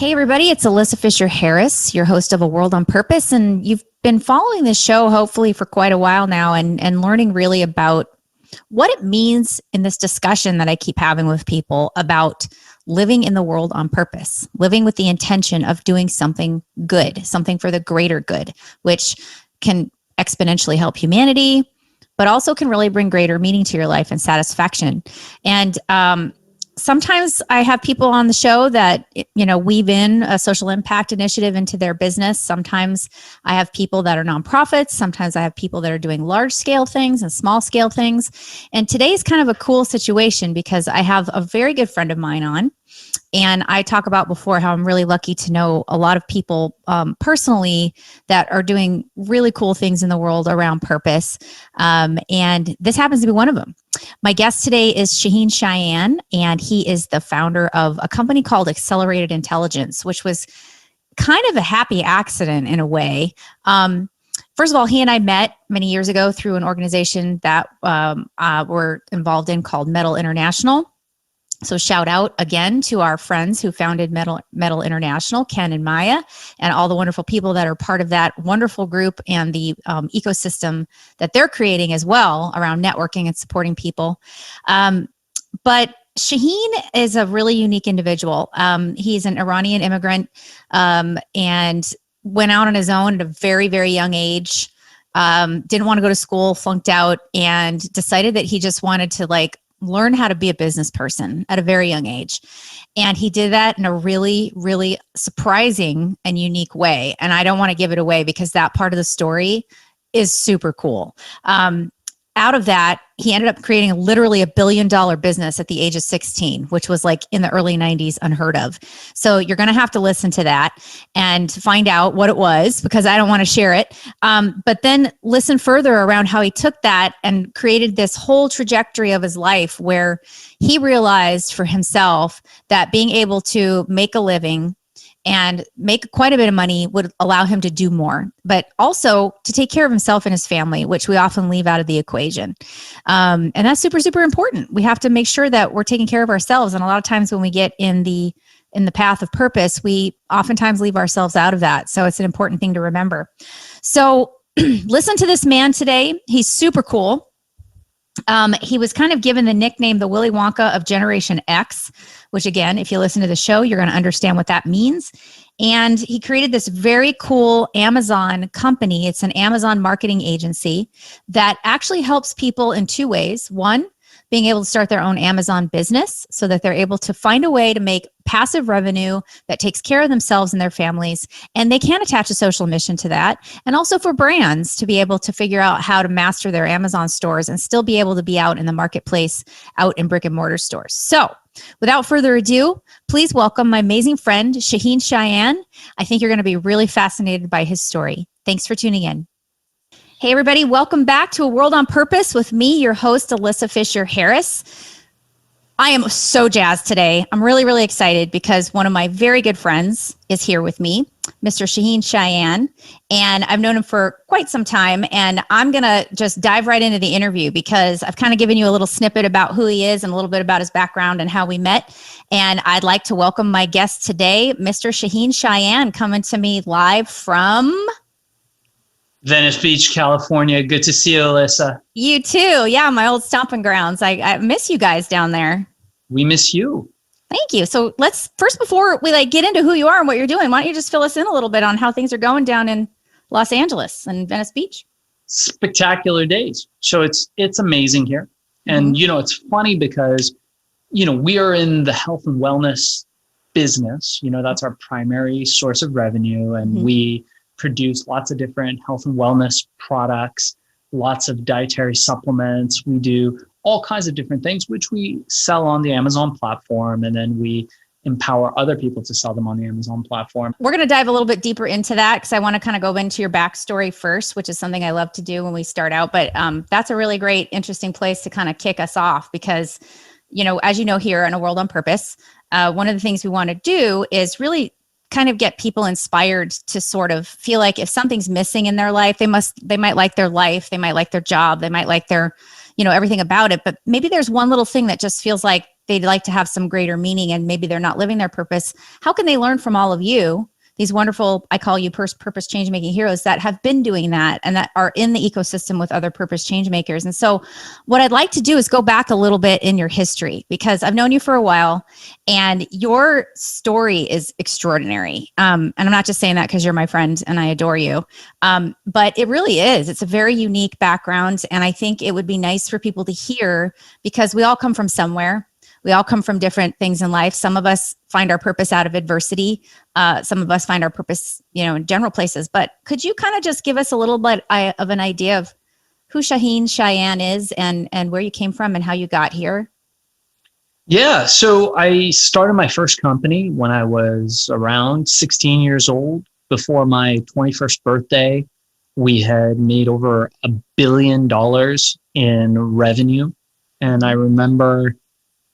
Hey, everybody, it's Elissa Fisher Harris, your host of A World on Purpose. And you've been following this show, hopefully, for quite a while now and learning really about what it means in this discussion that I keep having with people about living in the world on purpose, living with the intention of doing something good, something for the greater good, which can exponentially help humanity, but also can really bring greater meaning to your life and satisfaction. And sometimes I have people on the show that, weave in a social impact initiative into their business. Sometimes I have people that are nonprofits. Sometimes I have people that are doing large scale things and small scale things. And today's kind of a cool situation because I have a very good friend of mine on. And I talk about before how I'm really lucky to know a lot of people personally that are doing really cool things in the world around purpose. And this happens to be one of them. My guest today is Shaahin Cheyene, and he is the founder of a company called Accelerated Intelligence, which was kind of a happy accident in a way. First of all, he and I met many years ago through an organization that we're involved in called Metal International. So shout out again to our friends who founded Metal International, Ken and Maya, and all the wonderful people that are part of that wonderful group and the ecosystem that they're creating as well around networking and supporting people. But Shaahin is a really unique individual. He's an Iranian immigrant and went out on his own at a very, very young age, didn't want to go to school, flunked out, and decided that he just wanted to learn how to be a business person at a very young age. And he did that in a really, really surprising and unique way. And I don't want to give it away because that part of the story is super cool. Out of that, he ended up creating literally $1 billion business at the age of 16, which was in the early 90s unheard of. So you're going to have to listen to that and find out what it was because I don't want to share it. But then listen further around how he took that and created this whole trajectory of his life where he realized for himself that being able to make a living and make quite a bit of money would allow him to do more, but also to take care of himself and his family, which we often leave out of the equation. And that's super, super important. We have to make sure that we're taking care of ourselves. And a lot of times when we get in the path of purpose, we oftentimes leave ourselves out of that. So it's an important thing to remember. So listen to this man today. He's super cool. He was kind of given the nickname the Willy Wonka of Generation X, which again, if you listen to the show, you're going to understand what that means. And he created this very cool Amazon company. It's an Amazon marketing agency that actually helps people in two ways. One, being able to start their own Amazon business so that they're able to find a way to make passive revenue that takes care of themselves and their families. And they can attach a social mission to that. And also for brands to be able to figure out how to master their Amazon stores and still be able to be out in the marketplace, out in brick and mortar stores. So without further ado, please welcome my amazing friend, Shaahin Cheyene. I think you're going to be really fascinated by his story. Thanks for tuning in. Hey, everybody. Welcome back to A World on Purpose with me, your host, Elissa Fisher Harris. I am so jazzed today. I'm really, really excited because one of my very good friends is here with me, Mr. Shaahin Cheyene, and I've known him for quite some time, and I'm going to just dive right into the interview because I've kind of given you a little snippet about who he is and a little bit about his background and how we met, and I'd like to welcome my guest today, Mr. Shaahin Cheyene, coming to me live from Venice Beach, California. Good to see you, Elissa. You too. Yeah, my old stomping grounds. I miss you guys down there. We miss you. Thank you. So let's first, before we get into who you are and what you're doing, why don't you just fill us in a little bit on how things are going down in Los Angeles and Venice Beach? Spectacular days. So it's amazing here. And, it's funny because, we are in the health and wellness business. That's our primary source of revenue. And we produce lots of different health and wellness products, lots of dietary supplements. We do all kinds of different things, which we sell on the Amazon platform. And then we empower other people to sell them on the Amazon platform. We're going to dive a little bit deeper into that because I want to kind of go into your backstory first, which is something I love to do when we start out. But that's a really great, interesting place to kind of kick us off because, as you know, here on A World on Purpose, one of the things we want to do is really kind of get people inspired to sort of feel like if something's missing in their life, they might like their life, they might like their job, they might like their, everything about it. But maybe there's one little thing that just feels like they'd like to have some greater meaning and maybe they're not living their purpose, how can they learn from all of you, these wonderful, I call you purpose change making heroes that have been doing that and that are in the ecosystem with other purpose change makers? And so what I'd like to do is go back a little bit in your history, because I've known you for a while and your story is extraordinary. And I'm not just saying that because you're my friend and I adore you. But it really is. It's a very unique background. And I think it would be nice for people to hear, because we all come from somewhere. We all come from different things in life. Some of us find our purpose out of adversity. Some of us find our purpose, in general places. But could you kind of just give us a little bit of an idea of who Shaahin Cheyene is and where you came from and how you got here? Yeah. So I started my first company when I was around 16 years old. Before my 21st birthday, we had made over $1 billion in revenue. And I remember,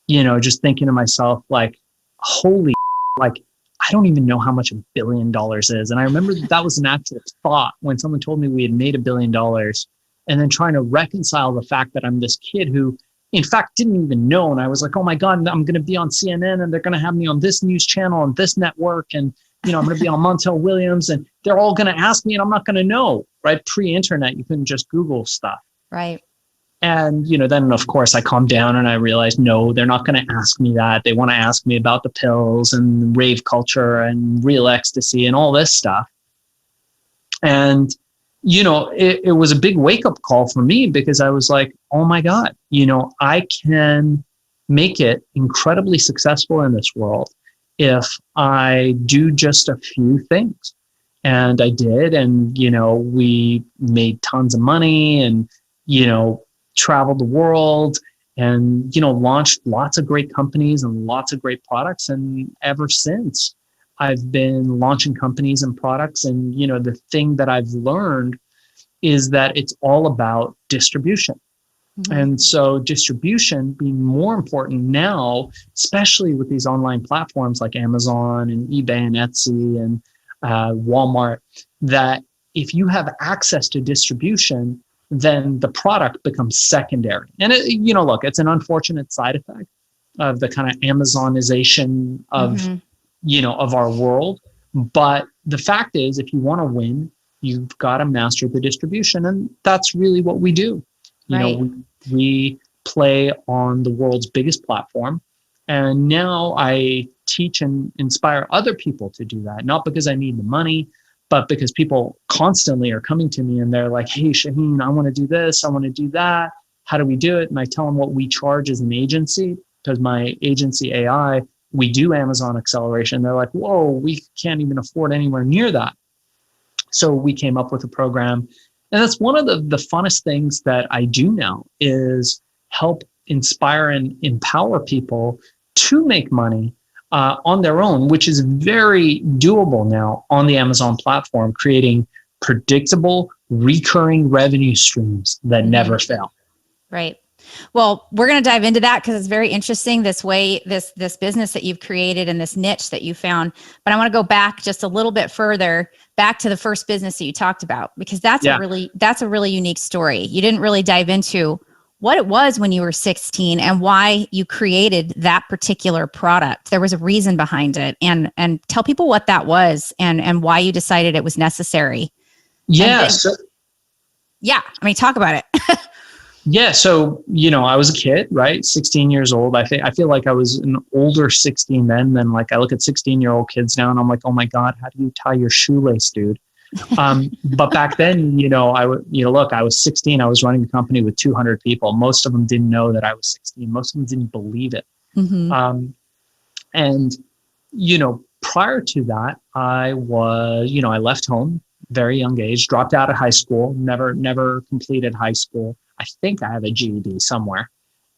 just thinking to myself, like, holy, like, I don't even know how much $1 billion is. And I remember that was an actual thought when someone told me we had made $1 billion, and then trying to reconcile the fact that I'm this kid who, in fact, didn't even know. And I was like, oh my God, I'm going to be on CNN and they're going to have me on this news channel and this network. And, I'm going to be on Montel Williams and they're all going to ask me and I'm not going to know, right? Pre-internet, you couldn't just Google stuff. Right. And, then of course I calmed down and I realized, no, they're not going to ask me that. They want to ask me about the pills and rave culture and real ecstasy and all this stuff. And, it was a big wake up call for me, because I was like, oh my God, I can make it incredibly successful in this world if I do just a few things. And I did. And, we made tons of money and, traveled the world and, launched lots of great companies and lots of great products. And ever since, I've been launching companies and products. And, the thing that I've learned is that it's all about distribution. Mm-hmm. And so distribution being more important now, especially with these online platforms like Amazon and eBay and Etsy and Walmart, that if you have access to distribution, then the product becomes secondary. And look, it's an unfortunate side effect of the kind of Amazonization of, of our world. But the fact is, if you want to win, you've got to master the distribution. And that's really what we do. We play on the world's biggest platform. And now I teach and inspire other people to do that, not because I need the money, but because people constantly are coming to me and they're like, hey, Shaahin, I want to do this. I want to do that. How do we do it? And I tell them what we charge as an agency, because my agency AI, we do Amazon acceleration. They're like, whoa, we can't even afford anywhere near that. So we came up with a program. And that's one of the funnest things that I do now, is help inspire and empower people to make money on their own, which is very doable now on the Amazon platform, creating predictable, recurring revenue streams that never fail. Right. Well, we're going to dive into that because it's very interesting, this way, this business that you've created and this niche that you found. But I want to go back just a little bit further, back to the first business that you talked about, because that's a really unique story. You didn't really dive into what it was when you were 16 and why you created that particular product. There was a reason behind it, and tell people what that was and why you decided it was necessary. Yeah. Talk about it. Yeah. So, I was a kid, right? 16 years old. I feel like I was an older 16 then. Then like I look at 16-year-old kids now and I'm like, oh my God, how do you tie your shoelace, dude? But back then, I was 16. I was running a company with 200 people. Most of them didn't know that I was 16. Most of them didn't believe it. Mm-hmm. And prior to that, I was, I left home very young age, dropped out of high school, never completed high school. I think I have a GED somewhere,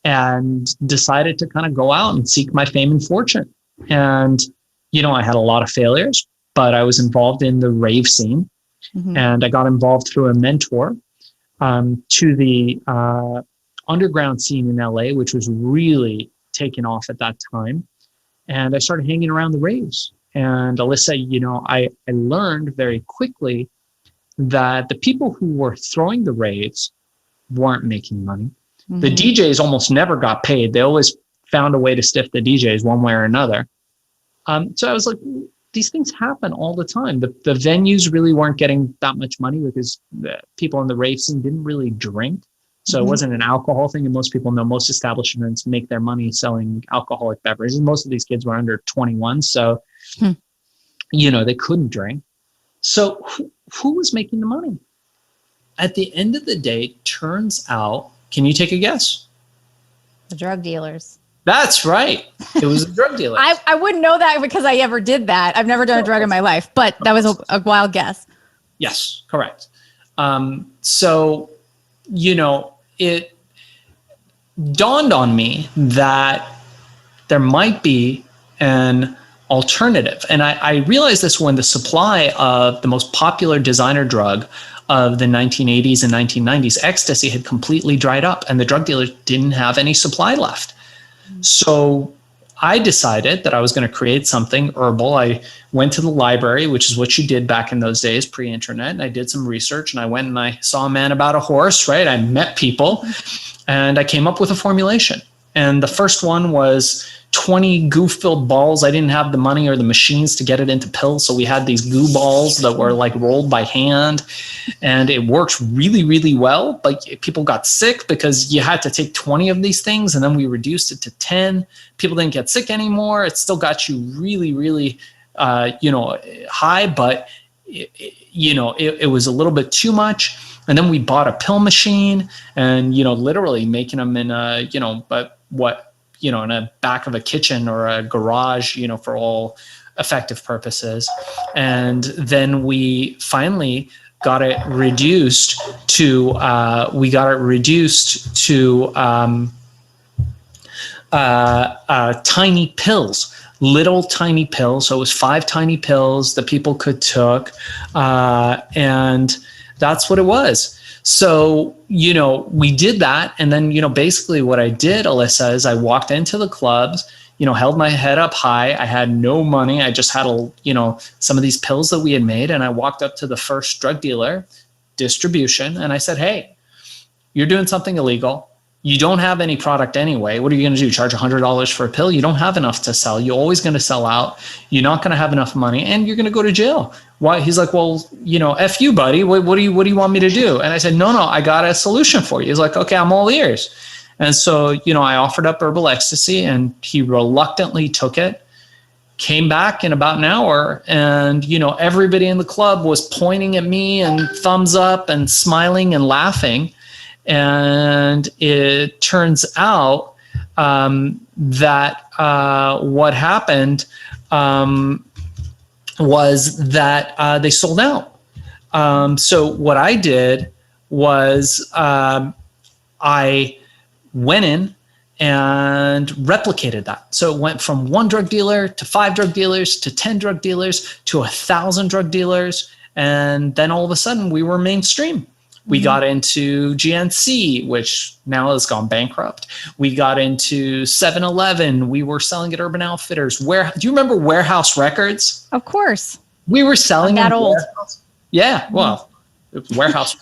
and decided to kind of go out and seek my fame and fortune. And, I had a lot of failures, but I was involved in the rave scene. Mm-hmm. And I got involved through a mentor to the underground scene in LA, which was really taking off at that time. And I started hanging around the raves. And Elissa, I learned very quickly that the people who were throwing the raves weren't making money. Mm-hmm. The DJs almost never got paid. They always found a way to stiff the DJs one way or another. So I was like, these things happen all the time. The venues really weren't getting that much money because the people in the rave scene didn't really drink. So it wasn't an alcohol thing. And most people know most establishments make their money selling alcoholic beverages. Most of these kids were under 21. So, they couldn't drink. So who was making the money? At the end of the day, turns out, can you take a guess? The drug dealers. That's right. It was a drug dealer. I wouldn't know that because I ever did that. I've never done a drug in my life, but that was a wild guess. Yes, correct. So, it dawned on me that there might be an alternative. And I realized this when the supply of the most popular designer drug of the 1980s and 1990s, ecstasy, had completely dried up and the drug dealers didn't have any supply left. So I decided that I was going to create something herbal. I went to the library, which is what you did back in those days, pre-internet, and I did some research and I went and I saw a man about a horse, right? I met people and I came up with a formulation. And the first one was 20 goo-filled balls. I didn't have the money or the machines to get it into pills. So we had these goo balls that were like rolled by hand and it worked really, really well. But people got sick because you had to take 20 of these things and then we reduced it to 10. People didn't get sick anymore. It still got you really, really, high, but it was a little bit too much. And then we bought a pill machine and, literally making them in in a back of a kitchen or a garage, for all effective purposes. And then we finally got it reduced to tiny pills, little tiny pills. So it was 5 tiny pills that people could took. And that's what it was. So, we did that. And then, basically what I did, Elissa, is I walked into the clubs, held my head up high. I had no money. I just had, some of these pills that we had made. And I walked up to the first drug dealer, distribution. And I said, hey, you're doing something illegal. You don't have any product anyway. What are you going to do? Charge $100 for a pill? You don't have enough to sell. You're always going to sell out. You're not going to have enough money and you're going to go to jail. Why? He's like, well, F you, buddy. What do you want me to do? And I said, no, I got a solution for you. He's like, okay, I'm all ears. And so, I offered up herbal ecstasy and he reluctantly took it, came back in about an hour. And, everybody in the club was pointing at me and thumbs up and smiling and laughing. And it turns out that what happened was that they sold out. So what I did was I went in and replicated that. So it went from 1 drug dealer to 5 drug dealers to 10 drug dealers to 1,000 drug dealers. And then all of a sudden we were mainstream. We got into GNC, which now has gone bankrupt. We got into 7-Eleven. We were selling at Urban Outfitters. Do you remember Warehouse Records? Of course. We were selling that old. Yeah, well, Warehouse,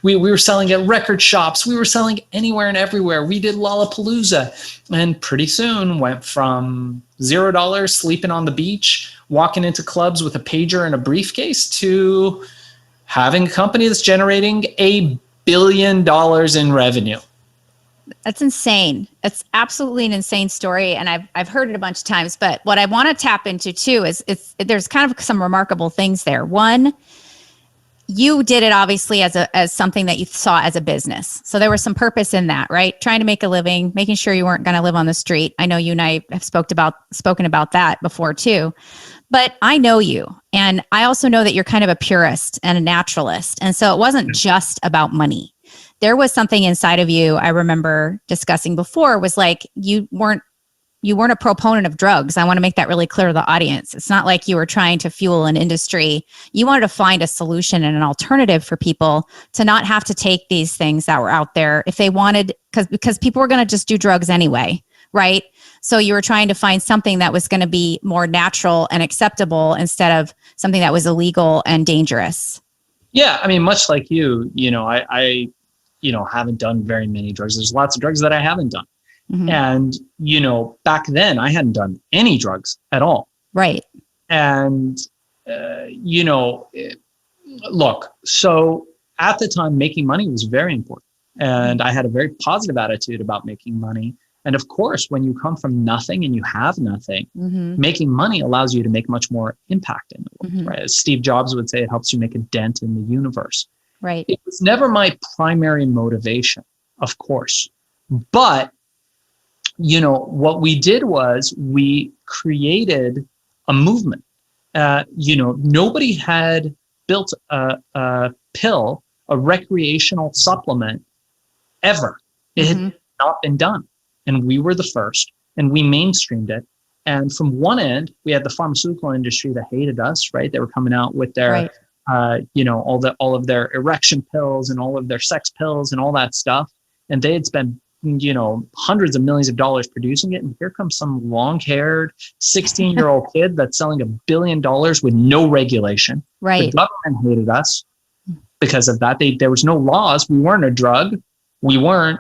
we were selling at record shops. We were selling anywhere and everywhere. We did Lollapalooza. And pretty soon went from $0 sleeping on the beach, walking into clubs with a pager and a briefcase to having a company that's generating $1 billion in revenue. That's insane. It's absolutely an insane story. And I've heard it a bunch of times, but what I want to tap into too is there's kind of some remarkable things there. One, you did it obviously as something that you saw as a business. So there was some purpose in that, right? Trying to make a living, making sure you weren't going to live on the street. I know you and I have spoken about that before too. But I know you, and I also know that you're kind of a purist and a naturalist. And so it wasn't just about money. There was something inside of you, I remember discussing before, was like you weren't a proponent of drugs. I want to make that really clear to the audience. It's not like you were trying to fuel an industry. You wanted to find a solution and an alternative for people to not have to take these things that were out there if they wanted, because people were going to just do drugs anyway, right? So you were trying to find something that was going to be more natural and acceptable instead of something that was illegal and dangerous. Yeah, I mean, much like you, I haven't done very many drugs. There's lots of drugs that I haven't done. Mm-hmm. And, back then I hadn't done any drugs at all. Right. And, look, so at the time, making money was very important. And I had a very positive attitude about making money. And of course, when you come from nothing and you have nothing, making money allows you to make much more impact in the world, right? As Steve Jobs would say, it helps you make a dent in the universe. Right. It was never my primary motivation, of course. But, what we did was we created a movement. Nobody had built a pill, a recreational supplement ever. It had not been done. And we were the first, and we mainstreamed it. And from one end, we had the pharmaceutical industry that hated us, right? They were coming out with their, all of their erection pills and all of their sex pills and all that stuff. And they had spent, hundreds of millions of dollars producing it. And here comes some long-haired 16-year-old kid that's selling $1 billion with no regulation. Right. The government hated us because of that. There was no laws. We weren't a drug. We weren't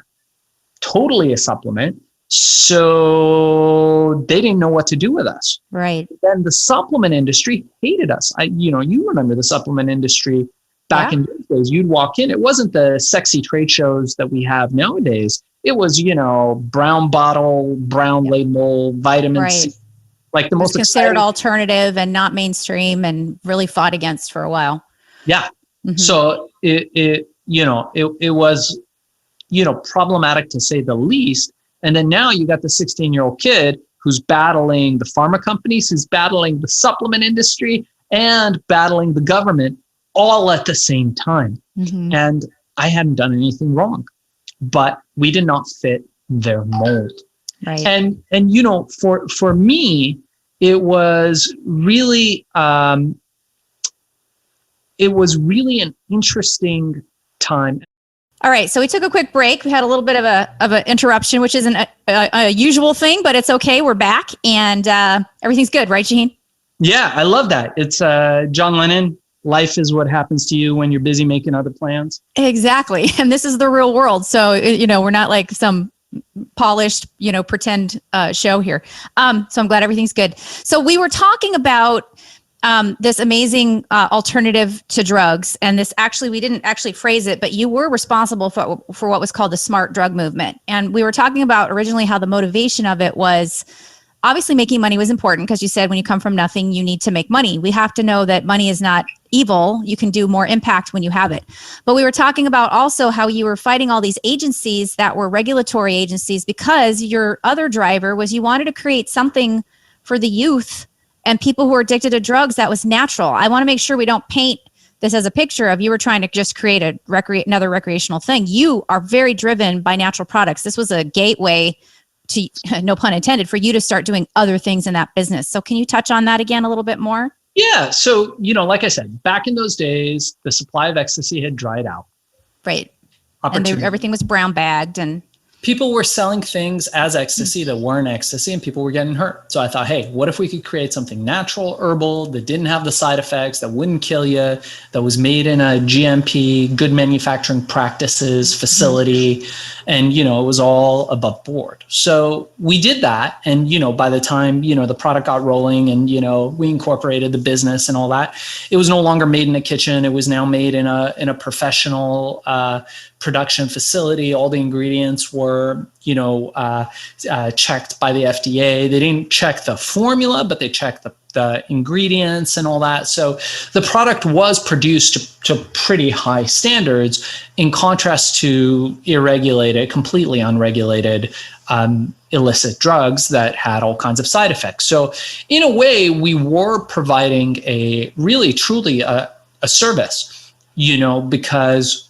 totally a supplement. So they didn't know what to do with us. Right. Then the supplement industry hated us. You remember the supplement industry back in those days. You'd walk in. It wasn't the sexy trade shows that we have nowadays. It was, brown bottle, brown label, vitamin C. Like the most considered alternative and not mainstream, and really fought against for a while. Yeah. So it was, problematic to say the least. And then now you got the 16-year-old kid who's battling the pharma companies, who's battling the supplement industry, and battling the government all at the same time. And I hadn't done anything wrong, but we did not fit their mold. Right. And for me, it was really an interesting time. All right, so we took a quick break. We had a little bit of an interruption, which isn't a usual thing, but it's okay. We're back, and everything's good, right, Shaahin? Yeah, I love that. It's John Lennon. Life is what happens to you when you're busy making other plans. Exactly, and this is the real world. So we're not like some polished, pretend show here. So I'm glad everything's good. So we were talking about this amazing alternative to drugs. And this actually, we didn't actually phrase it, but you were responsible for what was called the smart drug movement. And we were talking about originally how the motivation of it was obviously making money was important, because you said when you come from nothing, you need to make money. We have to know that money is not evil. You can do more impact when you have it. But we were talking about also how you were fighting all these agencies that were regulatory agencies, because your other driver was you wanted to create something for the youth and people who are addicted to drugs that was natural. I want to make sure we don't paint this as a picture of you were trying to just create another recreational thing. You are very driven by natural products. This was a gateway to, no pun intended, for you to start doing other things in that business. So can you touch on that again a little bit more? Yeah. So, like I said, back in those days, the supply of ecstasy had dried out. Right. And everything was brown bagged, and people were selling things as ecstasy that weren't ecstasy, and people were getting hurt. So I thought, hey, what if we could create something natural, herbal, that didn't have the side effects, that wouldn't kill you, that was made in a GMP, good manufacturing practices facility, and, it was all above board. So we did that. And, by the time, the product got rolling and, we incorporated the business and all that, it was no longer made in a kitchen. It was now made in a professional production facility. All the ingredients were, checked by the FDA. They didn't check the formula, but they checked the ingredients and all that. So the product was produced to pretty high standards, in contrast to completely unregulated illicit drugs that had all kinds of side effects. So in a way, we were providing truly a service, because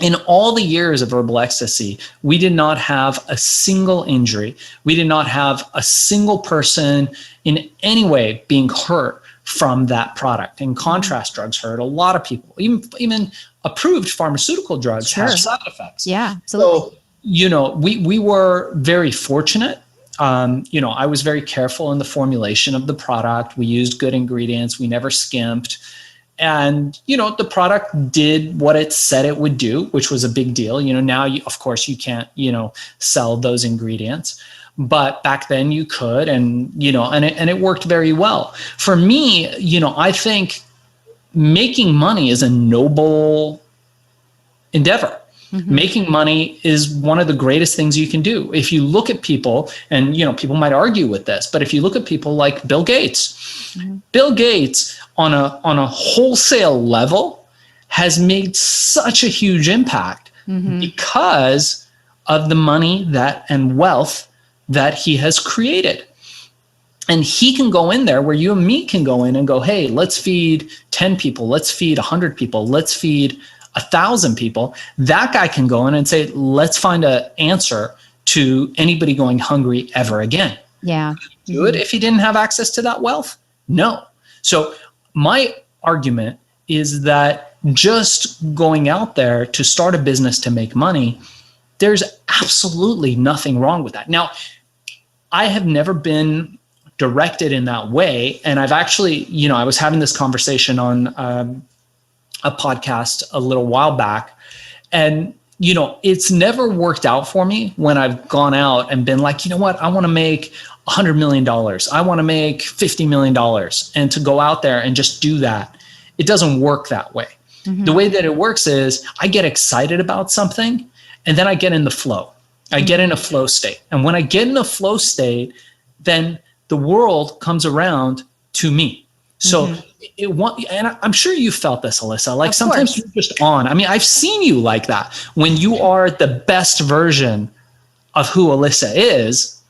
in all the years of herbal ecstasy, we did not have a single injury. We did not have a single person in any way being hurt from that product. In contrast, drugs hurt a lot of people. Even approved pharmaceutical drugs have side effects. Yeah, absolutely. So, we were very fortunate. I was very careful in the formulation of the product. We used good ingredients. We never skimped. And, the product did what it said it would do, which was a big deal. Now, of course, you can't, sell those ingredients. But back then you could, and, and it worked very well. For me, I think making money is a noble endeavor. Mm-hmm. Making money is one of the greatest things you can do. If you look at people, and people might argue with this, but if you look at people like Bill Gates, mm-hmm. Bill Gates on a wholesale level has made such a huge impact mm-hmm. because of the money and wealth that he has created. And he can go in there where you and me can go in and go, hey, let's feed 10 people, let's feed 100 people, let's feed 1,000 people. That guy can go in and say, let's find an answer to anybody going hungry ever again. Yeah. Do it if he didn't have access to that wealth? No. So my argument is that just going out there to start a business to make money, there's absolutely nothing wrong with that. Now, I have never been directed in that way. And I've actually, I was having this conversation on a podcast a little while back. And, it's never worked out for me when I've gone out and been like, you know what, I want to make $100 million. I want to make $50 million. And to go out there and just do that, it doesn't work that way. Mm-hmm. The way that it works is I get excited about something and then I get in the flow. I get in a flow state. And when I get in a flow state, then the world comes around to me. So mm-hmm. And I'm sure you felt this, Elissa, like sometimes you're just on. I mean, I've seen you like that. When you are the best version of who Elissa is,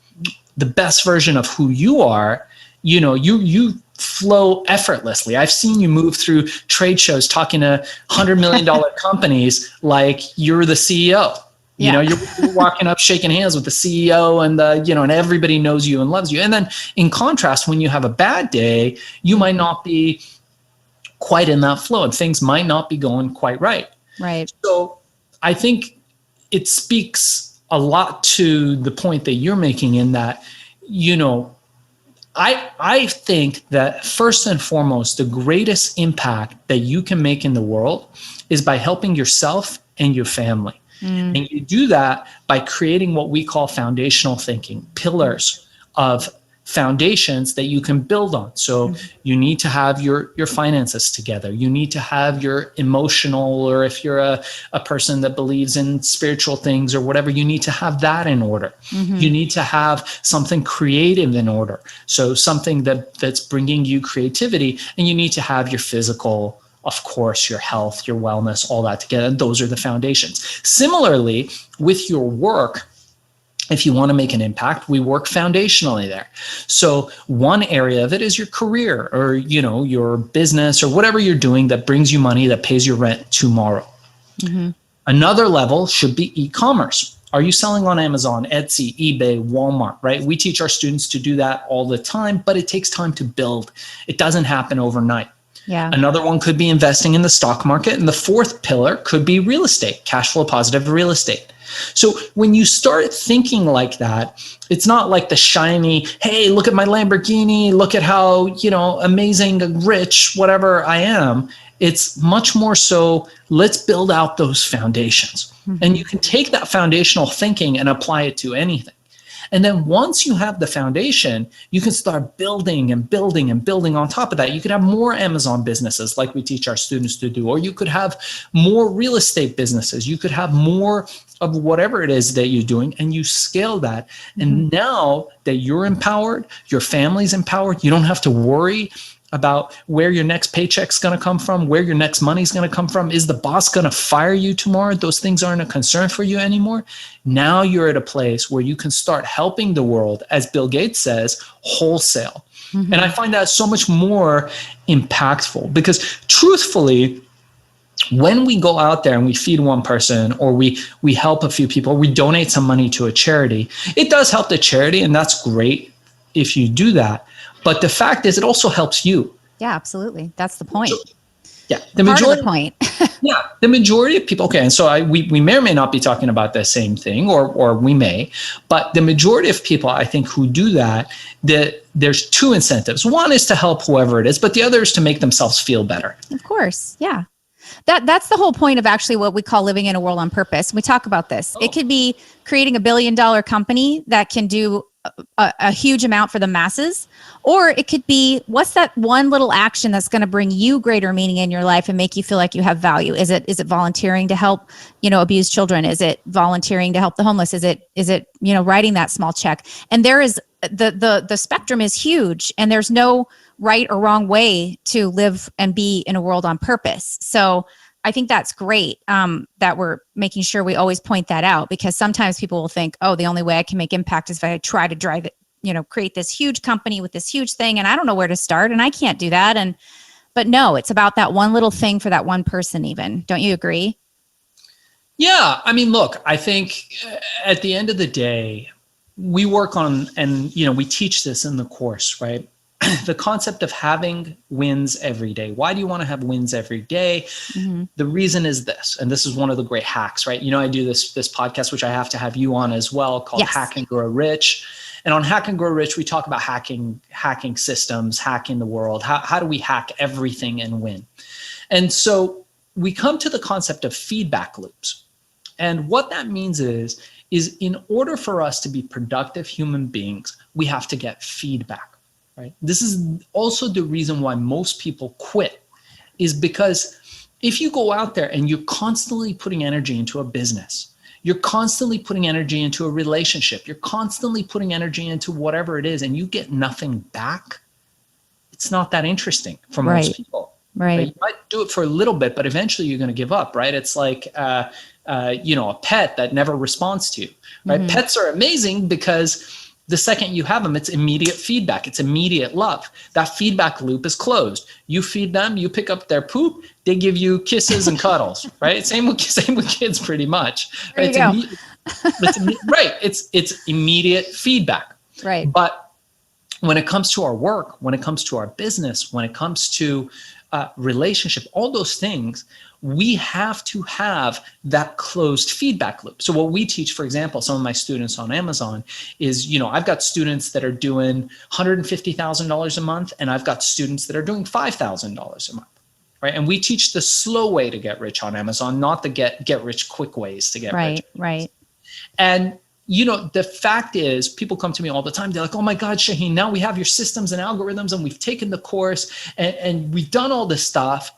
the best version of who you are, you flow effortlessly. I've seen you move through trade shows talking to $100 million companies like you're the CEO. Yeah. You're walking up, shaking hands with the CEO and and everybody knows you and loves you. And then in contrast, when you have a bad day, you might not be quite in that flow and things might not be going quite right. Right. So I think it speaks a lot to the point that you're making in that, I think that first and foremost, the greatest impact that you can make in the world is by helping yourself and your family. Mm. And you do that by creating what we call foundational thinking, pillars of foundations that you can build on. So you need to have your finances together. You need to have your emotional, or if you're a person that believes in spiritual things or whatever, you need to have that in order. Mm-hmm. You need to have something creative in order. So something that's bringing you creativity, and you need to have your physical, of course, your health, your wellness, all that together. Those are the foundations. Similarly, with your work, if you want to make an impact, we work foundationally there. So one area of it is your career or, your business or whatever you're doing that brings you money, that pays your rent tomorrow. Mm-hmm. Another level should be e-commerce. Are you selling on Amazon, Etsy, eBay, Walmart, right? We teach our students to do that all the time, but it takes time to build. It doesn't happen overnight. Yeah. Another one could be investing in the stock market. And the fourth pillar could be real estate, cash flow positive real estate. So when you start thinking like that, it's not like the shiny, hey, look at my Lamborghini, look at how, amazing, rich, whatever I am. It's much more so, let's build out those foundations. Mm-hmm. And you can take that foundational thinking and apply it to anything. And then once you have the foundation, you can start building and building and building on top of that. You could have more Amazon businesses like we teach our students to do, or you could have more real estate businesses. You could have more of whatever it is that you're doing, and you scale that. Mm-hmm. And now that you're empowered, your family's empowered, you don't have to worry about where your next paycheck's going to come from, where your next money's going to come from. Is the boss going to fire you tomorrow? Those things aren't a concern for you anymore. Now you're at a place where you can start helping the world, as Bill Gates says, wholesale. Mm-hmm. And I find that so much more impactful because truthfully, when we go out there and we feed one person, or we help a few people, we donate some money to a charity, it does help the charity, and that's great if you do that. But the fact is, it also helps you. Yeah, absolutely. That's the point. Yeah. Part of the point. Yeah, the majority of people, okay, and so we may or may not be talking about the same thing, or we may, but the majority of people, I think, who do that, there's two incentives. One is to help whoever it is, but the other is to make themselves feel better. Of course, yeah. That's the whole point of actually what we call living in a world on purpose. We talk about this. It could be creating $1 billion company that can do a huge amount for the masses, or it could be what's that one little action that's going to bring you greater meaning in your life and make you feel like you have value. Is it volunteering to help abused children? Is it volunteering to help the homeless? Is it writing that small check? And there is the spectrum is huge, and there's no right or wrong way to live and be in a world on purpose. So I think that's great that we're making sure we always point that out, because sometimes people will think, oh, the only way I can make impact is if I try to drive it, create this huge company with this huge thing, and I don't know where to start, and I can't do that. But no, it's about that one little thing for that one person even. Don't you agree? Yeah. I mean, look, I think at the end of the day, we work on, and we teach this in the course, right? The concept of having wins every day. Why do you want to have wins every day? Mm-hmm. The reason is this, and this is one of the great hacks, right? I do this podcast, which I have to have you on as well, called Hack and Grow Rich. And on Hack and Grow Rich, we talk about hacking systems, hacking the world. How do we hack everything and win? And so we come to the concept of feedback loops. And what that means is in order for us to be productive human beings, we have to get feedback. Right? This is also the reason why most people quit, is because if you go out there and you're constantly putting energy into a business, you're constantly putting energy into a relationship, you're constantly putting energy into whatever it is, and you get nothing back, it's not that interesting for most people. Right. You might do it for a little bit, but eventually you're going to give up, right? It's like, a pet that never responds to you, right? Mm-hmm. Pets are amazing because the second you have them, it's immediate feedback. It's immediate love. That feedback loop is closed. You feed them, you pick up their poop, they give you kisses and cuddles, right? Same with kids, pretty much. There you go. Right. It's immediate feedback. Right. But when it comes to our work, when it comes to our business, when it comes to relationship, all those things, we have to have that closed feedback loop. So what we teach, for example, some of my students on Amazon is, I've got students that are doing $150,000 a month, and I've got students that are doing $5,000 a month, right? And we teach the slow way to get rich on Amazon, not the get rich quick ways to get rich. Right. And the fact is, people come to me all the time. They're like, oh my God, Shaahin, now we have your systems and algorithms, and we've taken the course and we've done all this stuff.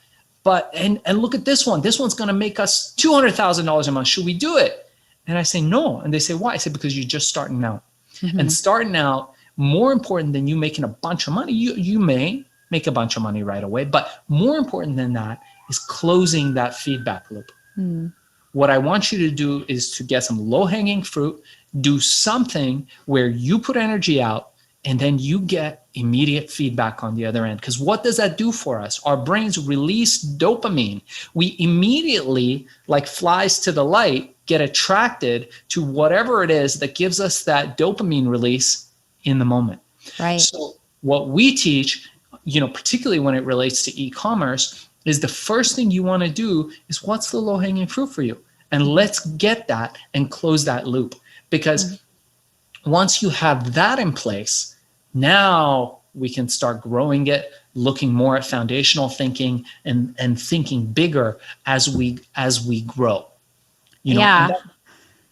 But, and look at this one. This one's going to make us $200,000 a month. Should we do it? And I say, no. And they say, why? I say, because you're just starting out. Mm-hmm. And starting out, more important than you making a bunch of money, you may make a bunch of money right away. But more important than that is closing that feedback loop. Mm. What I want you to do is to get some low-hanging fruit, do something where you put energy out, and then you get immediate feedback on the other end. Because what does that do for us? Our brains release dopamine. We immediately, like flies to the light, get attracted to whatever it is that gives us that dopamine release in the moment. Right. So what we teach, particularly when it relates to e-commerce, is the first thing you want to do is, what's the low-hanging fruit for you? And let's get that and close that loop. Because once you have that in place, now we can start growing it, looking more at foundational thinking and thinking bigger as we grow. Yeah.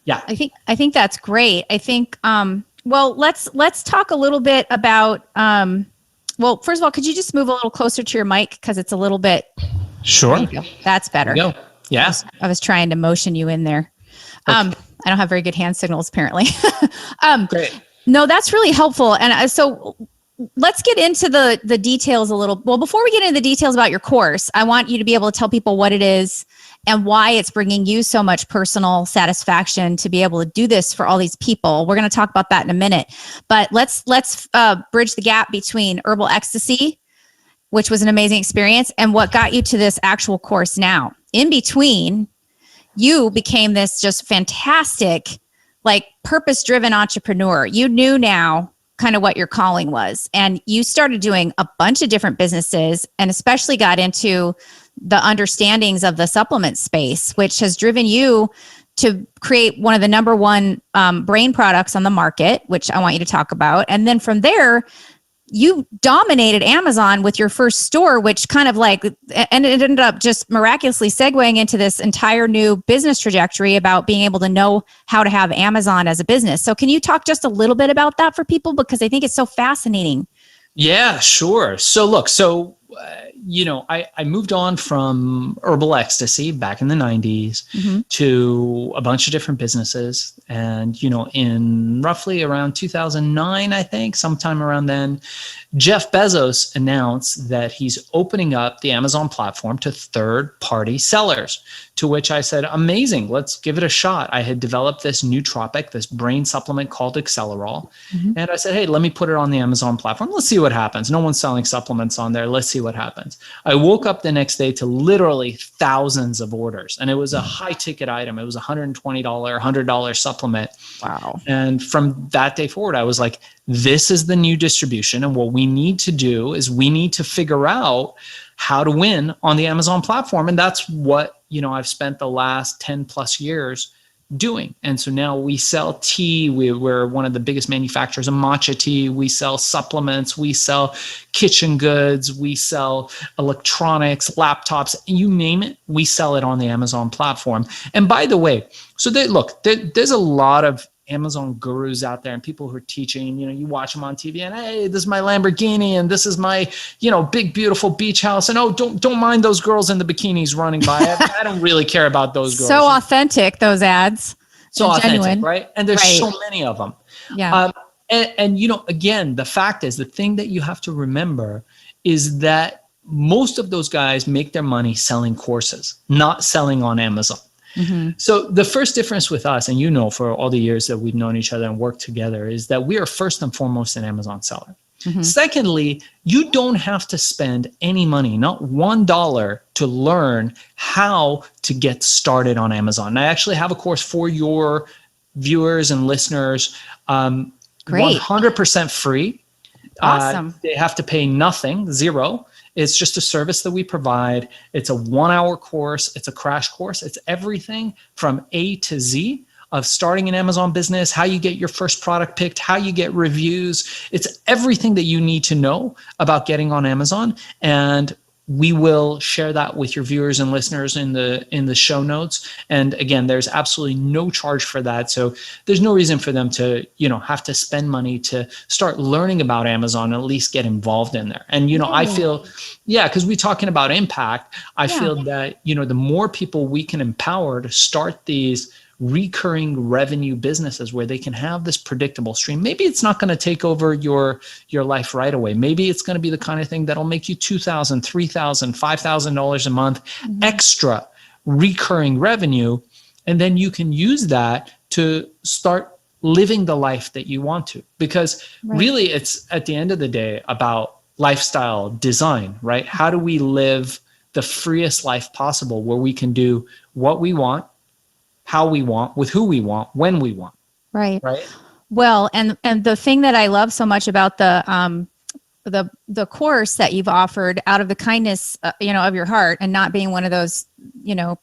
I think that's great. I think well, let's talk a little bit about well, first of all, could you just move a little closer to your mic, because it's a little bit. Sure. That's better. There you go. Yeah. I was trying to motion you in there. Okay. I don't have very good hand signals, apparently. Great. No, that's really helpful. And so let's get into the details a little. Well, before we get into the details about your course, I want you to be able to tell people what it is and why it's bringing you so much personal satisfaction to be able to do this for all these people. We're going to talk about that in a minute. But let's bridge the gap between herbal ecstasy, which was an amazing experience, and what got you to this actual course now. In between, you became this just fantastic, like purpose-driven entrepreneur. You knew now kind of what your calling was, and you started doing a bunch of different businesses, and especially got into the understandings of the supplement space, which has driven you to create one of the number one brain products on the market, which I want you to talk about. And then from there, you dominated Amazon with your first store, which kind of like, and it ended up just miraculously segueing into this entire new business trajectory about being able to know how to have Amazon as a business. So can you talk just a little bit about that for people? Because I think it's so fascinating. Yeah, sure. So look, I moved on from herbal ecstasy back in the 90s to a bunch of different businesses. And, in roughly around 2009, I think, sometime around then, Jeff Bezos announced that he's opening up the Amazon platform to third-party sellers, to which I said, amazing, let's give it a shot. I had developed this nootropic, this brain supplement called Accelerol. And I said, hey, let me put it on the Amazon platform. Let's see what happens. No one's selling supplements on there. Let's see what happens. I woke up the next day to literally thousands of orders. And it was a high-ticket item. It was a $120, $100 supplement. Wow. And from that day forward, I was like, this is the new distribution. And what we need to do is we need to figure out how to win on the Amazon platform. And that's what, I've spent the last 10 plus years doing. And so now we sell tea. We're one of the biggest manufacturers of matcha tea. We sell supplements. We sell kitchen goods. We sell electronics, laptops, you name it. We sell it on the Amazon platform. And by the way, so there's a lot of Amazon gurus out there and people who are teaching, you watch them on TV and, hey, this is my Lamborghini and this is my, big, beautiful beach house. And don't mind those girls in the bikinis running by. I don't really care about those girls. So authentic, those ads. So authentic, genuine. right? And there's so many of them. Yeah. And again, the fact is, the thing that you have to remember is that most of those guys make their money selling courses, not selling on Amazon. So the first difference with us, and for all the years that we've known each other and worked together, is that we are first and foremost an Amazon seller. Secondly, you don't have to spend any money, not $1, to learn how to get started on Amazon. And I actually have a course for your viewers and listeners, Great. 100% free. Awesome. They have to pay nothing, zero. It's just a service that we provide. It's a 1-hour course. It's a crash course. It's everything from A to Z of starting an Amazon business, how you get your first product picked, how you get reviews. It's everything that you need to know about getting on Amazon. And we will share that with your viewers and listeners in the show notes. And again, there's absolutely no charge for that. So there's no reason for them to, have to spend money to start learning about Amazon, and at least get involved in there. And, I feel, because we're talking about impact. I feel that, the more people we can empower to start these recurring revenue businesses where they can have this predictable stream. Maybe it's not going to take over your life right away. Maybe it's going to be the kind of thing that'll make you $2,000, $3,000, $5,000 a month extra recurring revenue. And then you can use that to start living the life that you want to. Because really, it's at the end of the day about lifestyle design, right? How do we live the freest life possible, where we can do what we want, how we want, with who we want, when we want. Right. Well, and the thing that I love so much about the course that you've offered out of the kindness, of your heart, and not being one of those,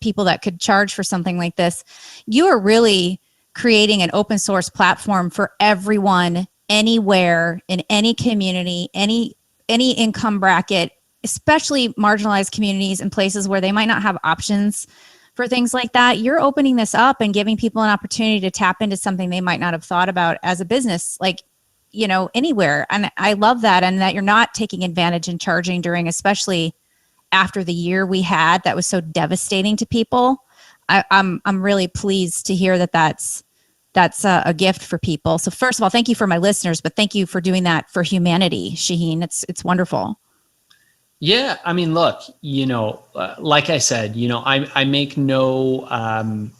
people that could charge for something like this, you are really creating an open source platform for everyone, anywhere, in any community, any income bracket, especially marginalized communities and places where they might not have options for things like that. You're opening this up and giving people an opportunity to tap into something they might not have thought about as a business, like, anywhere. And I love that. And that you're not taking advantage and charging during, especially after the year we had that was so devastating to people. I'm really pleased to hear that that's a gift for people. So first of all, thank you for my listeners, but thank you for doing that for humanity, Shaahin. It's wonderful. Yeah, I mean, look, like I said, I make no,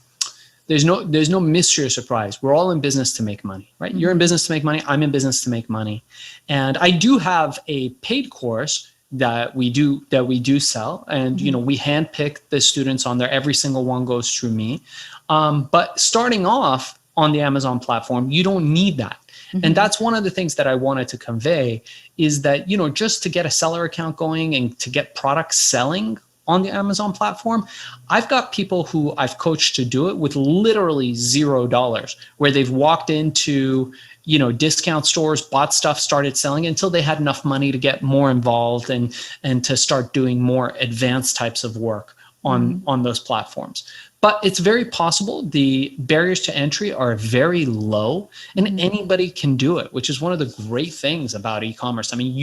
there's no mystery or surprise. We're all in business to make money, right? You're in business to make money. I'm in business to make money. And I do have a paid course that we do sell. And, we handpick the students on there. Every single one goes through me. But starting off on the Amazon platform, you don't need that. And that's one of the things that I wanted to convey, is that, just to get a seller account going and to get products selling on the Amazon platform. I've got people who I've coached to do it with literally $0, where they've walked into, discount stores, bought stuff, started selling until they had enough money to get more involved and to start doing more advanced types of work on those platforms. But it's very possible. The barriers to entry are very low and anybody can do it, which is one of the great things about e-commerce. I mean,